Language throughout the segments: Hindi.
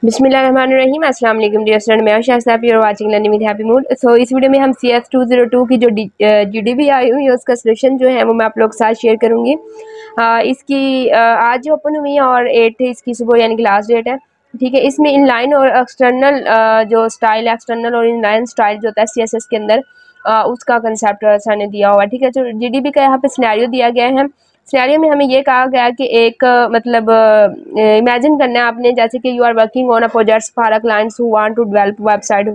बिस्मिल्लाहिर्रहमानिर्रहीम अस्सलाम वालेकुम डियर स्टूडेंट, मैं Shahzab you are watching learning with happy mood. So इस वीडियो में हम CS 202 की जो GDP आई हुई है उसका सोल्यूशन जो है वो मैं आप लोग के साथ शेयर करूंगी। इसकी आज जो ओपन हुई है और 8 इसकी सुबह यानी कि लास्ट डेट है। ठीक है, इसमें इनलाइन और एक्सटर्नल जो स्टाइल एक्सटर्नल और इनलाइन स्टाइल जो होता है CSS के अंदर उसका कंसेप्ट सर ने दिया हुआ है। ठीक है, जो GDP का यहाँ पे सिनेरियो दिया गया है। सिनेरियो में हमें ये कहा गया कि एक मतलब इमेजिन करना है आपने, जैसे कि you are working on a projects for a clients who want to develop website of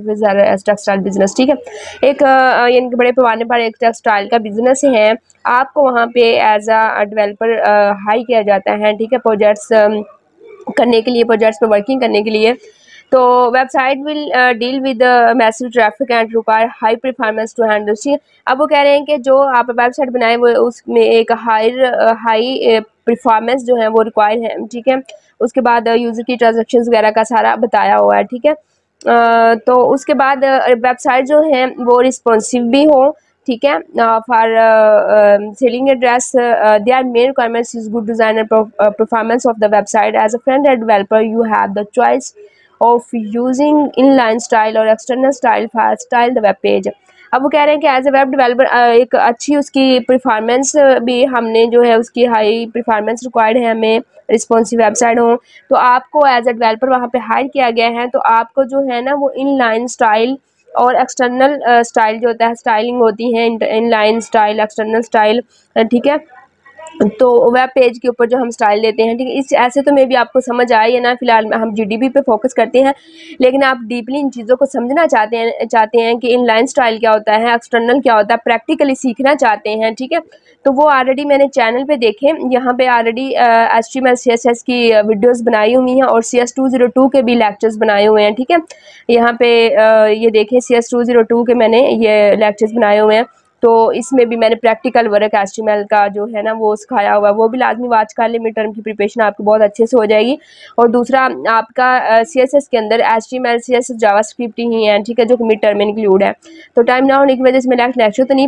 textile business. ठीक है, एक यानी कि बड़े पैमाने पर एक टेक्सटाइल का बिजनेस है, आपको वहाँ पे एज अ डेवलपर हाई किया जाता है। ठीक है, प्रोजेक्ट्स करने के लिए, प्रोजेक्ट्स पे वर्किंग करने के लिए। तो website will deal with massive traffic and require high performance to handle. ठीक है, अब वो कह रहे हैं कि जो आप वेबसाइट बनाए वो उसमें एक हाई परफॉर्मेंस जो है वो रिक्वायर है। ठीक है, उसके बाद यूज़र की ट्रांजेक्शन्स वगैरह का सारा बताया हुआ है। ठीक है, तो उसके बाद वेबसाइट जो है वो रिस्पॉन्सिव भी हो। ठीक है, for selling address their main requirements is good design and performance of the website. As a front end developer you have the choice of using inline style और external style for style the web page. अब वो कह रहे हैं कि एज ए वेब डेवलपर एक अच्छी उसकी परफॉर्मेंस भी हमने जो है उसकी हाई परफॉर्मेंस रिक्वायर्ड है, हमें रिस्पॉन्सिव वेबसाइट हो। तो आपको एज ए डेवलपर वहाँ पे हायर किया गया है, तो आपको जो है ना वो इनलाइन स्टाइल और एक्सटर्नल स्टाइल जो होता है, स्टाइलिंग होती है इनलाइन स्टाइल एक्सटर्नल स्टाइल। ठीक है, तो वेब पेज के ऊपर जो हम स्टाइल देते हैं। ठीक है, इस ऐसे तो मे भी आपको समझ आई है ना। फिलहाल हम GDP पे फोकस करते हैं, लेकिन आप डीपली इन चीज़ों को समझना चाहते हैं कि इनलाइन स्टाइल क्या होता है, एक्सटर्नल क्या होता है, प्रैक्टिकली सीखना चाहते हैं। ठीक है, तो वो ऑलरेडी मैंने चैनल पे देखे, यहाँ पे ऑलरेडी HTML CSS की वीडियोस बनाई हुई हैं और CS 202 के भी लेक्चर्स बनाए हुए हैं। ठीक है, यहाँ पे ये देखें CS 202 के मैंने ये लेक्चर्स बनाए हुए हैं। तो इसमें भी मैंने प्रैक्टिकल वर्क HTML का जो है ना वो सिखाया हुआ है, वो भी लाजमी वाच कर ले। मिड टर्म की प्रिपरेशन आपकी बहुत अच्छे से हो जाएगी। और दूसरा आपका CSS के अंदर HTML CSS जावास्क्रिप्ट ही है। ठीक है, जो कि मिड टर्म में इंक्लूड है। तो टाइम ना होने की वजह से मैं लेक्चर तो नहीं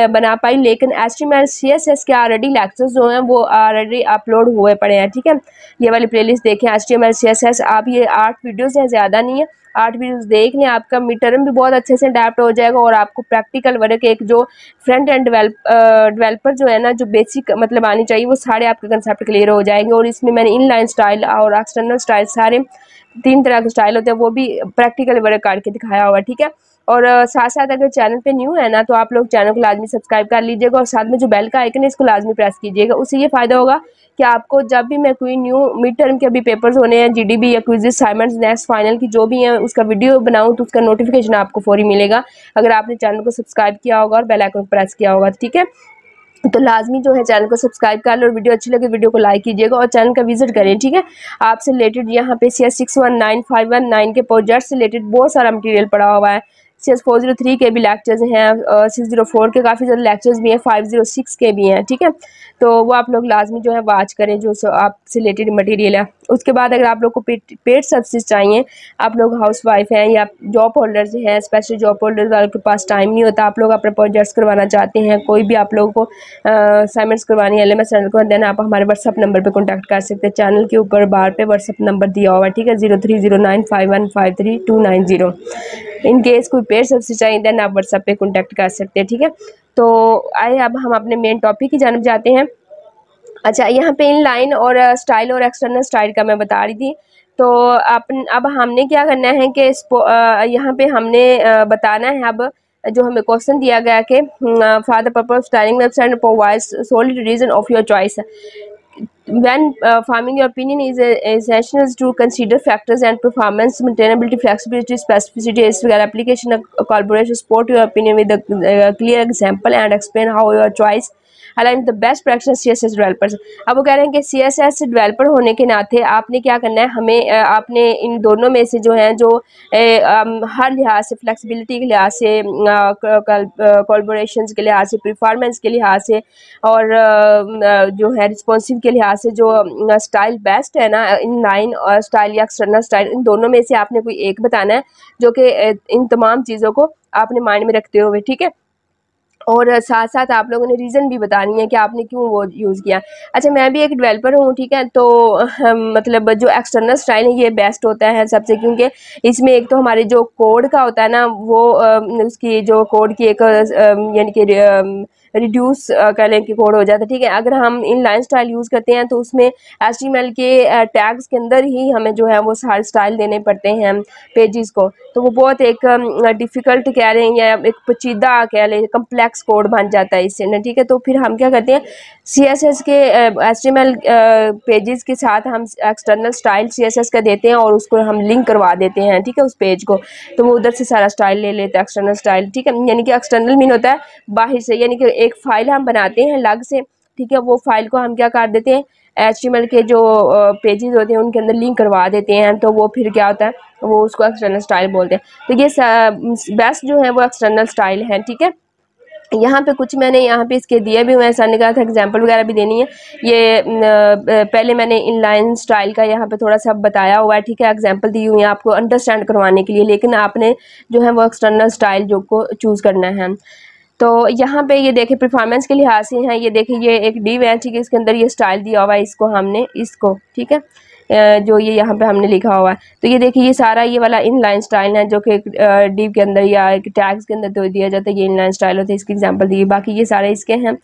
बना पाई, लेकिन HTML CSS के ऑलरेडी लेक्चर्स जो हैं वो ऑलरेडी अपलोड हुए पड़े हैं। ठीक है, ये वाली प्लेलिस्ट देखें HTML CSS, आप ये 8 वीडियोज़ हैं, ज़्यादा नहीं है, 8 वीडियोस देख लें, आपका मिड टर्म भी बहुत अच्छे से अडेप्ट हो जाएगा और आपको प्रैक्टिकल वर्क एक जो फ्रंट एंड डेवलपर जो है ना, जो बेसिक मतलब आनी चाहिए, वो सारे आपके कंसेप्ट क्लियर हो जाएंगे। और इसमें मैंने इनलाइन स्टाइल और एक्सटर्नल स्टाइल सारे 3 तरह के स्टाइल होते हैं, वो भी प्रैक्टिकल वर्क करके दिखाया हुआ है। ठीक है, और साथ साथ अगर चैनल पे न्यू है ना तो आप लोग चैनल को लाजमी सब्सक्राइब कर लीजिएगा और साथ में जो बेल का आइकन है इसको लाजमी प्रेस कीजिएगा। उससे ये फ़ायदा होगा कि आपको जब भी मैं कोई न्यू मिड टर्म के अभी पेपर्स होने हैं, GDP या क्विज़ असाइनमेंट्स नेक्स्ट फाइनल की जो भी हैं, उसका वीडियो बनाऊं तो उसका नोटिफिकेशन आपको फौरी मिलेगा अगर आपने चैनल को सब्सक्राइब किया होगा और बेल आइकन प्रेस किया होगा। ठीक है, तो लाजमी जो है चैनल को सब्सक्राइब कर लो और वीडियो अच्छी लगे वीडियो को लाइक कीजिएगा और चैनल का विजिट करें। ठीक है, आपसे रिलेटेड यहाँ पे CS 619 519 के प्रोजेक्ट से रिलेटेड बहुत सारा मटेरियल पड़ा हुआ है। CS 403 के भी लेक्चर्स हैं, 604 के काफ़ी ज़्यादा लेक्चर्स भी हैं, 506 के भी हैं। ठीक है, तो वो आप लोग लाजमी जो है वाच करें जो आपसे रिलेटेड मटेरियल है। उसके बाद अगर आप लोग को पेड सर्विसेज चाहिए, आप लोग हाउस वाइफ हैं या जॉब होल्डर्स हैं, स्पेशली जॉब होल्डर्स वालों के पास टाइम नहीं होता, आप लोग अपने प्रोजेक्ट्स करवाना चाहते हैं, कोई भी आप लोगों को असाइनमेंट्स करवानी है LMS चैनल को, देन आप हमारे व्हाट्सअप नंबर पे कॉन्टैक्ट कर सकते हैं। चैनल के ऊपर बार पे व्हाट्सअप नंबर दिया हुआ है। ठीक है, 03095153 इन केस कोई पेड सर्विस चाहिए देन आप व्हाट्सएप पे कॉन्टैक्ट कर सकते हैं। ठीक है, तो आइए अब हम अपने मेन टॉपिक की जानब जाते हैं। अच्छा, यहाँ पे इन लाइन और स्टाइल और एक्सटर्नल स्टाइल का मैं बता रही थी। तो अब हमने क्या करना है कि यहाँ पे हमने बताना है अब जो हमें क्वेश्चन दिया गया कि for the purpose of styling website provides solely reason of your choice. When forming your opinion is essential to consider factors and performance, maintainability, flexibility, specificity, application, collaboration. Support your opinion with a clear example and explain how your choice align the best practice CSS developers। अब वो कह रहे हैं कि CSS डेवलपर होने के नाते आपने क्या करना है, हमें आपने इन दोनों में से जो है जो हर लिहाज से, फ्लेक्सिबिलिटी के लिहाज से, कोलैबोरेशंस के लिहाज से, परफॉर्मेंस के लिहाज से और जो है रिस्पॉन्सिव के लिहाज से जो स्टाइल बेस्ट है ना, इन लाइन और स्टाइल या एक्सटर्नल स्टाइल, इन दोनों में से आपने कोई एक बताना है जो कि इन तमाम चीज़ों को आपने माइंड में रखते हुए। ठीक है, और साथ साथ आप लोगों ने रीज़न भी बतानी है कि आपने क्यों वो यूज़ किया। अच्छा, मैं भी एक डेवलपर हूँ, ठीक है, तो मतलब जो एक्सटर्नल स्टाइल है ये बेस्ट होता है सबसे, क्योंकि इसमें एक तो हमारे जो कोड का होता है ना वो उसकी जो कोड की एक यानी कि रिड्यूस कर लें कि कोड हो जाता है, ठीक है। अगर हम इनलाइन स्टाइल यूज़ करते हैं तो उसमें HTML के टैग्स के अंदर ही हमें जो है वो सारे स्टाइल देने पड़ते हैं पेजेस को, तो वो बहुत एक डिफ़िकल्ट कह लें या एक पेचीदा कह लें, कम्प्लेक्स कोड बन जाता है इससे ना, ठीक है। तो फिर हम क्या करते हैं, CSS के HTML पेजेस के साथ हम एक्सटर्नल स्टाइल CSS का देते हैं और उसको हम लिंक करवा देते हैं, ठीक है, उस पेज को, तो वो उधर से सारा स्टाइल ले लेते हैं, एक्सटर्नल स्टाइल, ठीक है। यानी कि एक्सटर्नल मीन होता है बाहर से, यानी कि एक फ़ाइल हम बनाते हैं अलग से, ठीक है, वो फाइल को हम क्या कर देते हैं, HTML के जो पेजेस होते हैं उनके अंदर लिंक करवा देते हैं, तो वो फिर क्या होता है, वो उसको एक्सटर्नल स्टाइल बोलते हैं। तो ये बेस्ट जो है वो एक्सटर्नल स्टाइल है, ठीक है। यहाँ पे कुछ मैंने यहाँ पे इसके दिए भी हुए हैं, सर ने कहा था एग्जांपल वगैरह भी देनी है। ये पहले मैंने इनलाइन स्टाइल का यहाँ पे थोड़ा सा बताया हुआ है, ठीक है, एग्जांपल दी हुई है आपको अंडरस्टैंड करवाने के लिए, लेकिन आपने जो है वो एक्सटर्नल स्टाइल जो को चूज़ करना है। तो यहाँ पे ये देखिए परफॉर्मेंस के लिहाज से है, ये देखिए ये एक डिव है, ठीक है, इसके अंदर ये स्टाइल दिया हुआ है, इसको हमने इसको, ठीक है, जो ये यहाँ पे हमने लिखा हुआ है, तो ये देखिए ये सारा ये वाला इनलाइन स्टाइल है जो कि डिव के अंदर या एक टैग्स के अंदर तो दिया जाता है, ये इनलाइन स्टाइल होता है, इसकी एग्जांपल दी, बाकी ये सारे इसके हैं।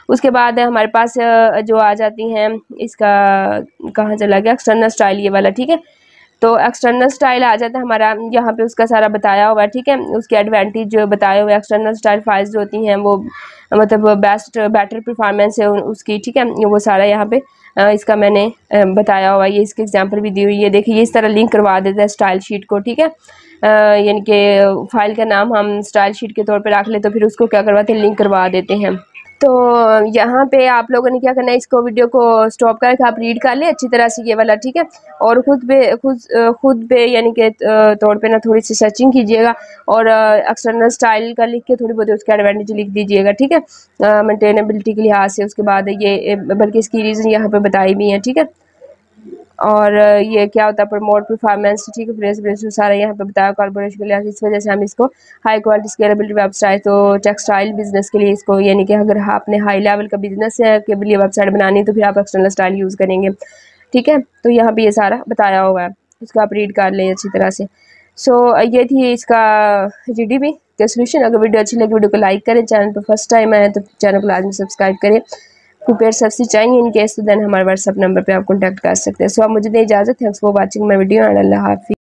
उसके बाद हमारे पास जो आ जाती हैं, इसका कहाँ चला गया, एक्सटर्नल स्टाइल ये वाला, ठीक है। तो एक्सटर्नल स्टाइल आ जाता है हमारा, यहाँ पे उसका सारा बताया हुआ है, ठीक है, उसके एडवांटेज बताए हुए। एक्सटर्नल स्टाइल फाइल्स जो होती हैं वो मतलब बेटर परफॉर्मेंस है उसकी, ठीक है, वो सारा यहाँ पे इसका मैंने बताया हुआ है, ये इसकी एग्जांपल भी दी हुई है। देखिए ये इस तरह लिंक करवा देता है स्टाइल शीट को, ठीक है, यानी कि फाइल का नाम हम स्टाइल शीट के तौर पर रख ले तो फिर उसको क्या करवाते हैं, लिंक करवा देते हैं। तो यहाँ पे आप लोगों ने क्या करना है, इसको वीडियो को स्टॉप करके आप रीड कर ले अच्छी तरह से ये वाला, ठीक है, और खुद पे यानी कि तौर पे ना थोड़ी सी सर्चिंग कीजिएगा और एक्सटर्नल स्टाइल का लिख के थोड़ी बहुत उसके एडवांटेज लिख दीजिएगा, ठीक है, मेंटेनेबिलिटी के लिहाज से। उसके बाद ये बल्कि इसकी रीज़न यहाँ पे बताई भी है, ठीक है, और ये क्या होता है, प्रमोट परफॉर्मेंस, ठीक है, प्रेस सारा यहाँ पे बताया कॉर्पोरेशन के लिए, इस वजह से हम इसको हाई क्वालिटी स्केलेबिलिटी वेबसाइट, तो टेक्सटाइल बिजनेस के लिए इसको, यानी कि अगर आपने हाई लेवल का बिजनेस है के लिए वेबसाइट बनानी तो फिर आप एक्सटर्नल स्टाइल यूज़ करेंगे, ठीक है। तो यहाँ पे ये सारा बताया हुआ है, इसको आप रीड कर लें अच्छी तरह से। सो ये थी इसका GDB का सोल्यूशन। अगर वीडियो अच्छी लगी वीडियो को लाइक करें, चैनल पर फर्स्ट टाइम आए तो चैनल को लाजमी सब्सक्राइब करें। प्रिपेयर सबसे चाहिए इन केस तो देन हमारे व्हाट्सअप नंबर पे आप कॉन्टैक्ट कर सकते हैं। सो आप मुझे दें इजाज़त। Thanks for watching my video and अल्लाह हाफिज़।